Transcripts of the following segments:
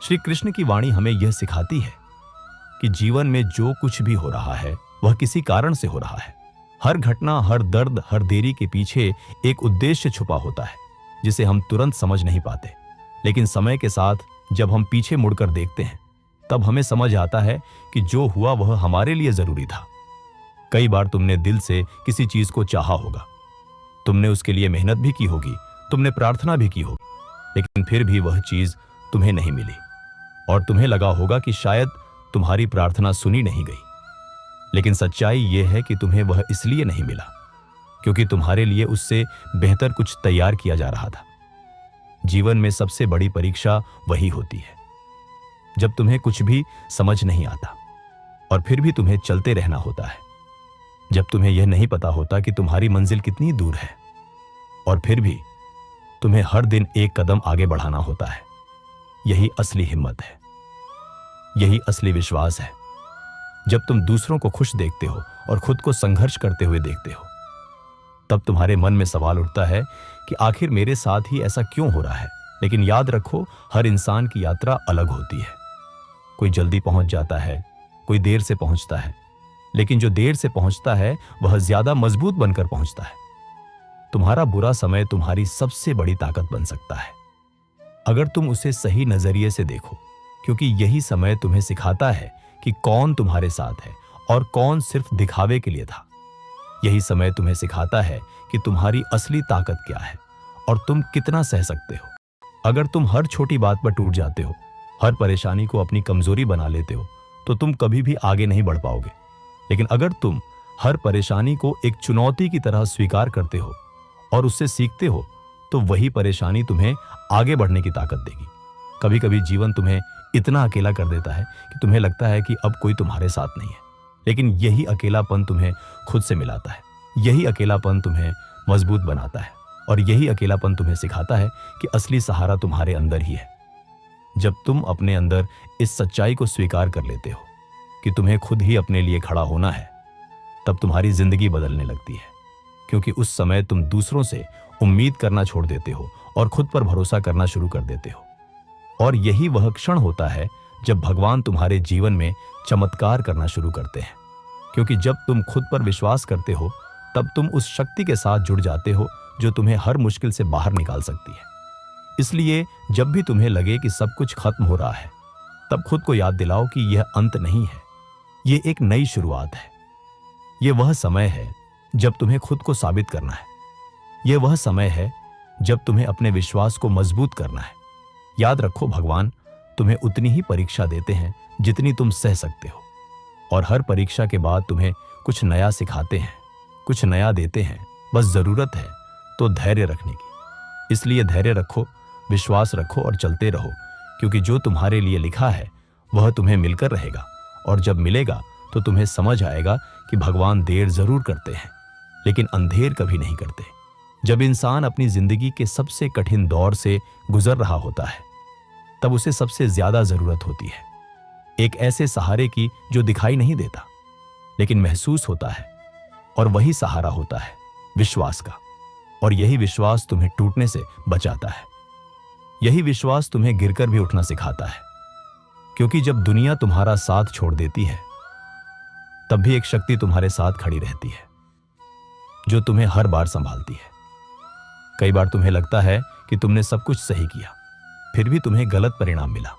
श्री कृष्ण की वाणी हमें यह सिखाती है कि जीवन में जो कुछ भी हो रहा है वह किसी कारण से हो रहा है। हर घटना, हर दर्द, हर देरी के पीछे एक उद्देश्य छुपा होता है जिसे हम तुरंत समझ नहीं पाते। लेकिन समय के साथ जब हम पीछे मुड़कर देखते हैं तब हमें समझ आता है कि जो हुआ वह हमारे लिए जरूरी था। कई बार तुमने दिल से किसी चीज को चाहा होगा, तुमने उसके लिए मेहनत भी की होगी, तुमने प्रार्थना भी की होगी, लेकिन फिर भी वह चीज तुम्हें नहीं मिली और तुम्हें लगा होगा कि शायद तुम्हारी प्रार्थना सुनी नहीं गई। लेकिन सच्चाई यह है कि तुम्हें वह इसलिए नहीं मिला क्योंकि तुम्हारे लिए उससे बेहतर कुछ तैयार किया जा रहा था। जीवन में सबसे बड़ी परीक्षा वही होती है जब तुम्हें कुछ भी समझ नहीं आता और फिर भी तुम्हें चलते रहना होता है, जब तुम्हें यह नहीं पता होता कि तुम्हारी मंजिल कितनी दूर है और फिर भी तुम्हें हर दिन एक कदम आगे बढ़ाना होता है। यही असली हिम्मत है, यही असली विश्वास है। जब तुम दूसरों को खुश देखते हो और खुद को संघर्ष करते हुए देखते हो तब तुम्हारे मन में सवाल उठता है कि आखिर मेरे साथ ही ऐसा क्यों हो रहा है। लेकिन याद रखो, हर इंसान की यात्रा अलग होती है। कोई जल्दी पहुंच जाता है, कोई देर से पहुंचता है, लेकिन जो देर से पहुंचता है वह ज्यादा मजबूत बनकर पहुंचता है। तुम्हारा बुरा समय तुम्हारी सबसे बड़ी ताकत बन सकता है अगर तुम उसे सही नजरिए से देखो, क्योंकि यही समय तुम्हें सिखाता है कि कौन तुम्हारे साथ है और कौन सिर्फ दिखावे के लिए था। यही समय तुम्हें सिखाता है कि तुम्हारी असली ताकत क्या है और तुम कितना सह सकते हो। अगर तुम हर छोटी बात पर टूट जाते हो, हर परेशानी को अपनी कमजोरी बना लेते हो, तो तुम कभी भी आगे नहीं बढ़ पाओगे। लेकिन अगर तुम हर परेशानी को एक चुनौती की तरह स्वीकार करते हो और उससे सीखते हो, तो वही परेशानी तुम्हें आगे बढ़ने की ताकत देगी। कभी कभी जीवन तुम्हें इतना अकेला कर देता है कि तुम्हें लगता है कि अब कोई तुम्हारे साथ नहीं है, लेकिन यही अकेलापन तुम्हें खुद से मिलाता है। यही अकेलापन तुम्हें मजबूत बनाता है और यही अकेलापन तुम्हें सिखाता है कि असली सहारा तुम्हारे अंदर ही है। जब तुम अपने अंदर इस सच्चाई को स्वीकार कर लेते हो कि तुम्हें खुद ही अपने लिए खड़ा होना है, तब तुम्हारी जिंदगी बदलने लगती है, क्योंकि उस समय तुम दूसरों से उम्मीद करना छोड़ देते हो और खुद पर भरोसा करना शुरू कर देते हो। और यही वह क्षण होता है जब भगवान तुम्हारे जीवन में चमत्कार करना शुरू करते हैं, क्योंकि जब तुम खुद पर विश्वास करते हो तब तुम उस शक्ति के साथ जुड़ जाते हो जो तुम्हें हर मुश्किल से बाहर निकाल सकती है। इसलिए जब भी तुम्हें लगे कि सब कुछ खत्म हो रहा है, तब खुद को याद दिलाओ कि यह अंत नहीं है, यह एक नई शुरुआत है। यह वह समय है जब तुम्हें खुद को साबित करना है। यह वह समय है जब तुम्हें अपने विश्वास को मजबूत करना है। याद रखो, भगवान तुम्हें उतनी ही परीक्षा देते हैं जितनी तुम सह सकते हो, और हर परीक्षा के बाद तुम्हें कुछ नया सिखाते हैं, कुछ नया देते हैं। बस जरूरत है तो धैर्य रखने की। इसलिए धैर्य रखो, विश्वास रखो और चलते रहो, क्योंकि जो तुम्हारे लिए लिखा है वह तुम्हें मिलकर रहेगा। और जब मिलेगा तो तुम्हें समझ आएगा कि भगवान देर जरूर करते हैं, लेकिन अंधेर कभी नहीं करते। जब इंसान अपनी जिंदगी के सबसे कठिन दौर से गुजर रहा होता है, तब उसे सबसे ज्यादा जरूरत होती है एक ऐसे सहारे की जो दिखाई नहीं देता लेकिन महसूस होता है। और वही सहारा होता है विश्वास का। और यही विश्वास तुम्हें टूटने से बचाता है। यही विश्वास तुम्हें गिरकर भी उठना सिखाता है, क्योंकि जब दुनिया तुम्हारा साथ छोड़ देती है तब भी एक शक्ति तुम्हारे साथ खड़ी रहती है जो तुम्हें हर बार संभालती है। कई बार तुम्हें लगता है कि तुमने सब कुछ सही किया, फिर भी तुम्हें गलत परिणाम मिला।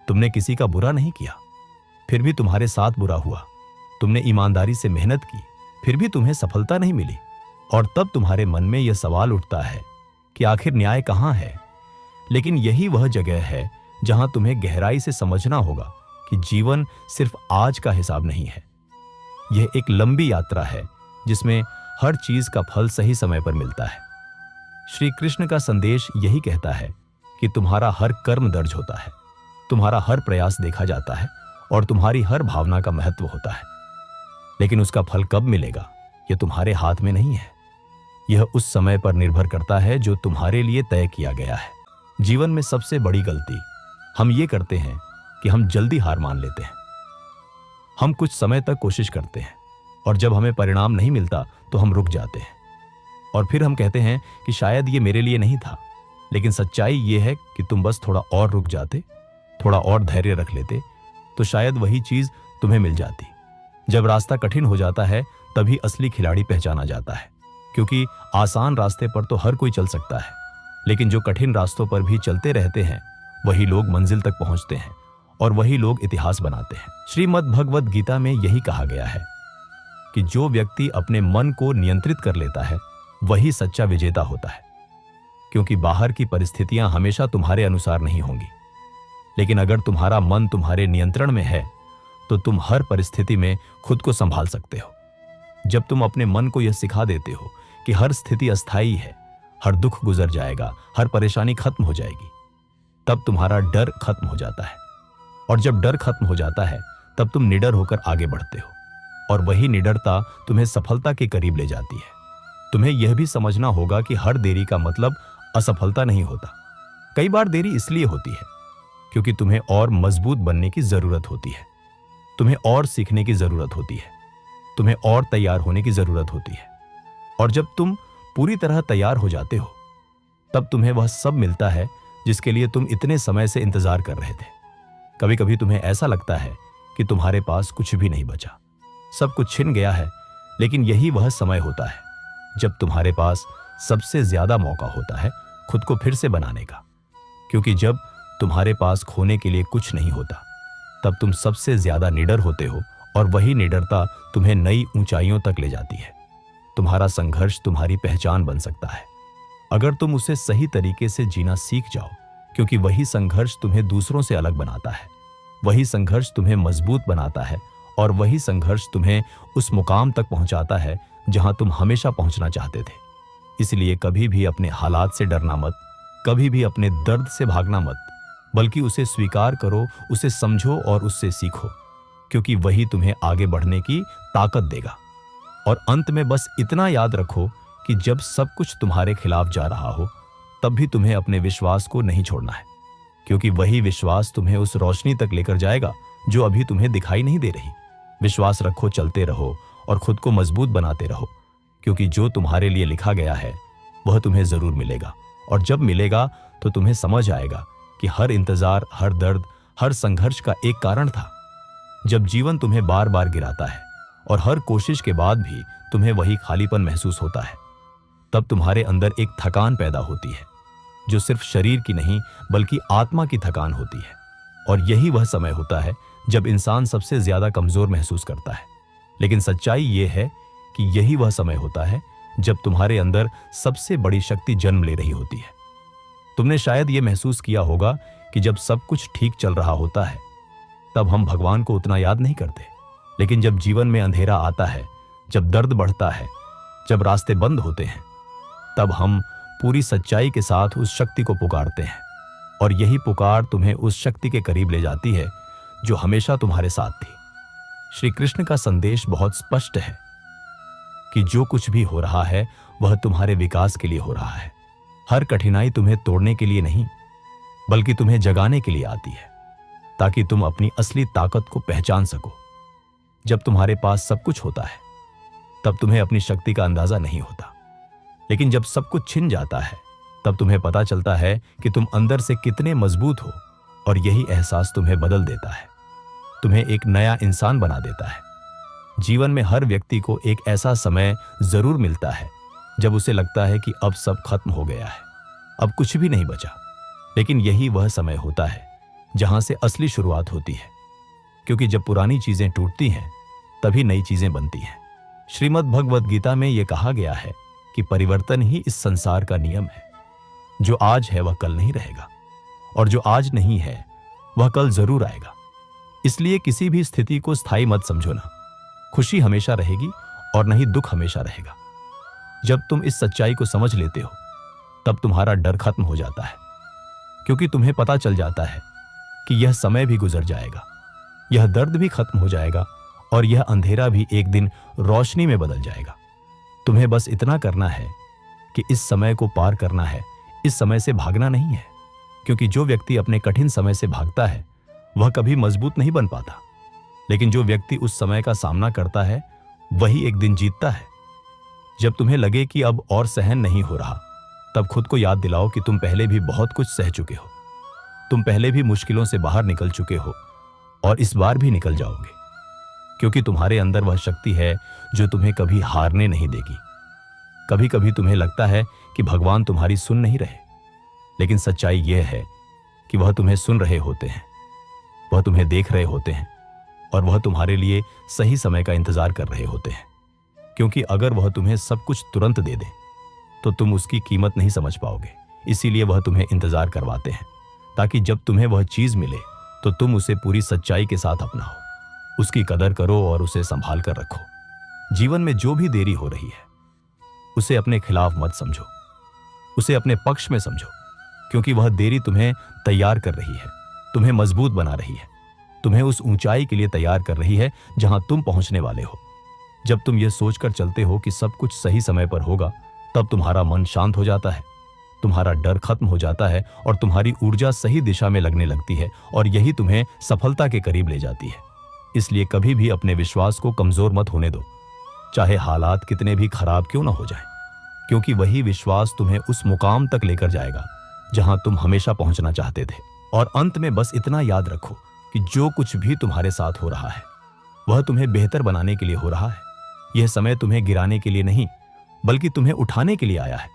तुमने किसी का बुरा नहीं किया, फिर भी तुम्हारे साथ बुरा हुआ। तुमने ईमानदारी से मेहनत की, फिर भी तुम्हें सफलता नहीं मिली। और तब तुम्हारे मन में यह सवाल उठता है कि आखिर न्याय कहां है। लेकिन यही वह जगह है जहां तुम्हें गहराई से समझना होगा कि जीवन सिर्फ आज का हिसाब नहीं है। यह एक लंबी यात्रा है जिसमें हर चीज का फल सही समय पर मिलता है। श्री कृष्ण का संदेश यही कहता है कि तुम्हारा हर कर्म दर्ज होता है, तुम्हारा हर प्रयास देखा जाता है और तुम्हारी हर भावना का महत्व होता है। लेकिन उसका फल कब मिलेगा यह तुम्हारे हाथ में नहीं है। यह उस समय पर निर्भर करता है जो तुम्हारे लिए तय किया गया है। जीवन में सबसे बड़ी गलती हम ये करते हैं कि हम जल्दी हार मान लेते हैं। हम कुछ समय तक कोशिश करते हैं और जब हमें परिणाम नहीं मिलता तो हम रुक जाते हैं और फिर हम कहते हैं कि शायद ये मेरे लिए नहीं था। लेकिन सच्चाई ये है कि तुम बस थोड़ा और रुक जाते थोड़ा और धैर्य रख लेते तो शायद वही चीज तुम्हें मिल जाती। जब रास्ता कठिन हो जाता है तभी असली खिलाड़ी पहचाना जाता है, क्योंकि आसान रास्ते पर तो हर कोई चल सकता है, लेकिन जो कठिन रास्तों पर भी चलते रहते हैं वही लोग मंजिल तक पहुंचते हैं और वही लोग इतिहास बनाते हैं। श्रीमद् भगवद गीता में यही कहा गया है कि जो व्यक्ति अपने मन को नियंत्रित कर लेता है वही सच्चा विजेता होता है, क्योंकि बाहर की परिस्थितियां हमेशा तुम्हारे अनुसार नहीं होंगी, लेकिन अगर तुम्हारा मन तुम्हारे नियंत्रण में है तो तुम हर परिस्थिति में खुद को संभाल सकते हो। जब तुम अपने मन को यह सिखा देते हो कि हर स्थिति अस्थायी है, हर दुख गुजर जाएगा, हर परेशानी खत्म हो जाएगी, तब तुम्हारा डर खत्म हो जाता है। और जब डर खत्म हो जाता है तब तुम निडर होकर आगे बढ़ते हो, और वही निडरता तुम्हें सफलता के करीब ले जाती है। तुम्हें यह भी समझना होगा कि हर देरी का मतलब असफलता नहीं होता। कई बार देरी इसलिए होती है क्योंकि तुम्हें और मजबूत बनने की जरूरत होती है, तुम्हें और सीखने की जरूरत होती है, तुम्हें और तैयार होने की जरूरत होती है। और जब तुम पूरी तरह तैयार हो जाते हो तब तुम्हें वह सब मिलता है जिसके लिए तुम इतने समय से इंतजार कर रहे थे। कभी कभी तुम्हें ऐसा लगता है कि तुम्हारे पास कुछ भी नहीं बचा, सब कुछ छिन गया है, लेकिन यही वह समय होता है जब तुम्हारे पास सबसे ज्यादा मौका होता है खुद को फिर से बनाने का। क्योंकि जब तुम्हारे पास खोने के लिए कुछ नहीं होता तब तुम सबसे ज्यादा निडर होते हो, और वही निडरता तुम्हें नई ऊंचाइयों तक ले जाती है। तुम्हारा संघर्ष तुम्हारी पहचान बन सकता है अगर तुम उसे सही तरीके से जीना सीख जाओ, क्योंकि वही संघर्ष तुम्हें दूसरों से अलग बनाता है, वही संघर्ष तुम्हें मजबूत बनाता है, और वही संघर्ष तुम्हें उस मुकाम तक पहुंचाता है जहां तुम हमेशा पहुंचना चाहते थे। इसलिए कभी भी अपने हालात से डरना मत, कभी भी अपने दर्द से भागना मत, बल्कि उसे स्वीकार करो, उसे समझो और उससे सीखो, क्योंकि वही तुम्हें आगे बढ़ने की ताकत देगा। और अंत में बस इतना याद रखो कि जब सब कुछ तुम्हारे खिलाफ जा रहा हो तब भी तुम्हें अपने विश्वास को नहीं छोड़ना है, क्योंकि वही विश्वास तुम्हें उस रोशनी तक लेकर जाएगा जो अभी तुम्हें दिखाई नहीं दे रही। विश्वास रखो, चलते रहो और खुद को मजबूत बनाते रहो, क्योंकि जो तुम्हारे लिए लिखा गया है वह तुम्हें जरूर मिलेगा। और जब मिलेगा तो तुम्हें समझ आएगा कि हर इंतजार, हर दर्द, हर संघर्ष का एक कारण था। जब जीवन तुम्हें बार बार गिराता है और हर कोशिश के बाद भी तुम्हें वही खालीपन महसूस होता है, तब तुम्हारे अंदर एक थकान पैदा होती है जो सिर्फ शरीर की नहीं बल्कि आत्मा की थकान होती है। और यही वह समय होता है जब इंसान सबसे ज्यादा कमजोर महसूस करता है। लेकिन सच्चाई यह है कि यही वह समय होता है जब तुम्हारे अंदर सबसे बड़ी शक्ति जन्म ले रही होती है। तुमने शायद यह महसूस किया होगा कि जब सब कुछ ठीक चल रहा होता है तब हम भगवान को उतना याद नहीं करते, लेकिन जब जीवन में अंधेरा आता है, जब दर्द बढ़ता है, जब रास्ते बंद होते हैं, तब हम पूरी सच्चाई के साथ उस शक्ति को पुकारते हैं। और यही पुकार तुम्हें उस शक्ति के करीब ले जाती है जो हमेशा तुम्हारे साथ थी। श्री कृष्ण का संदेश बहुत स्पष्ट है कि जो कुछ भी हो रहा है वह तुम्हारे विकास के लिए हो रहा है। हर कठिनाई तुम्हें तोड़ने के लिए नहीं बल्कि तुम्हें जगाने के लिए आती है, ताकि तुम अपनी असली ताकत को पहचान सको। जब तुम्हारे पास सब कुछ होता है तब तुम्हें अपनी शक्ति का अंदाजा नहीं होता, लेकिन जब सब कुछ छिन जाता है तब तुम्हें पता चलता है कि तुम अंदर से कितने मजबूत हो। और यही एहसास तुम्हें बदल देता है, तुम्हें एक नया इंसान बना देता है। जीवन में हर व्यक्ति को एक ऐसा समय जरूर मिलता है जब उसे लगता है कि अब सब खत्म हो गया है, अब कुछ भी नहीं बचा। लेकिन यही वह समय होता है जहां से असली शुरुआत होती है, क्योंकि जब पुरानी चीजें टूटती हैं तभी नई चीजें बनती हैं। श्रीमद् भगवद गीता में यह कहा गया है कि परिवर्तन ही इस संसार का नियम है। जो आज है वह कल नहीं रहेगा, और जो आज नहीं है वह कल जरूर आएगा। इसलिए किसी भी स्थिति को स्थायी मत समझो ना। खुशी हमेशा रहेगी और नहीं दुख हमेशा रहेगा। जब तुम इस सच्चाई को समझ लेते हो तब तुम्हारा डर खत्म हो जाता है, क्योंकि तुम्हें पता चल जाता है कि यह समय भी गुजर जाएगा, यह दर्द भी खत्म हो जाएगा, और यह अंधेरा भी एक दिन रोशनी में बदल जाएगा। तुम्हें बस इतना करना है कि इस समय को पार करना है, इस समय से भागना नहीं है। क्योंकि जो व्यक्ति अपने कठिन समय से भागता है वह कभी मजबूत नहीं बन पाता, लेकिन जो व्यक्ति उस समय का सामना करता है वही एक दिन जीतता है। जब तुम्हें लगे कि अब और सहन नहीं हो रहा, तब खुद को याद दिलाओ कि तुम पहले भी बहुत कुछ सह चुके हो। तुम पहले भी मुश्किलों से बाहर निकल चुके हो और इस बार भी निकल जाओगे, क्योंकि तुम्हारे अंदर वह शक्ति है जो तुम्हें कभी हारने नहीं देगी। कभी कभी तुम्हें लगता है कि भगवान तुम्हारी सुन नहीं रहे, लेकिन सच्चाई यह है कि वह तुम्हें सुन रहे होते हैं, वह तुम्हें देख रहे होते हैं और वह तुम्हारे लिए सही समय का इंतजार कर रहे होते हैं। क्योंकि अगर वह तुम्हें सब कुछ तुरंत दे दे तो तुम उसकी कीमत नहीं समझ पाओगे। इसीलिए वह तुम्हें इंतजार करवाते हैं, ताकि जब तुम्हें वह चीज मिले तो तुम उसे पूरी सच्चाई के साथ अपनाओ, उसकी कदर करो और उसे संभाल कर रखो। जीवन में जो भी देरी हो रही है उसे अपने खिलाफ मत समझो, उसे अपने पक्ष में समझो, क्योंकि वह देरी तुम्हें तैयार कर रही है, तुम्हें मजबूत बना रही है, तुम्हें उस ऊंचाई के लिए तैयार कर रही है जहां तुम पहुंचने वाले हो। जब तुम यह सोचकर चलते हो कि सब कुछ सही समय पर होगा, तब तुम्हारा मन शांत हो जाता है, तुम्हारा डर खत्म हो जाता है और तुम्हारी ऊर्जा सही दिशा में लगने लगती है, और यही तुम्हें सफलता के करीब ले जाती है। इसलिए कभी भी अपने विश्वास को कमजोर मत होने दो, चाहे हालात कितने भी खराब क्यों ना हो जाएं, क्योंकि वही विश्वास तुम्हें उस मुकाम तक लेकर जाएगा जहां तुम हमेशा पहुंचना चाहते थे। और अंत में बस इतना याद रखो कि जो कुछ भी तुम्हारे साथ हो रहा है वह तुम्हें बेहतर बनाने के लिए हो रहा है। यह समय तुम्हें गिराने के लिए नहीं, बल्कि तुम्हें उठाने के लिए आया है।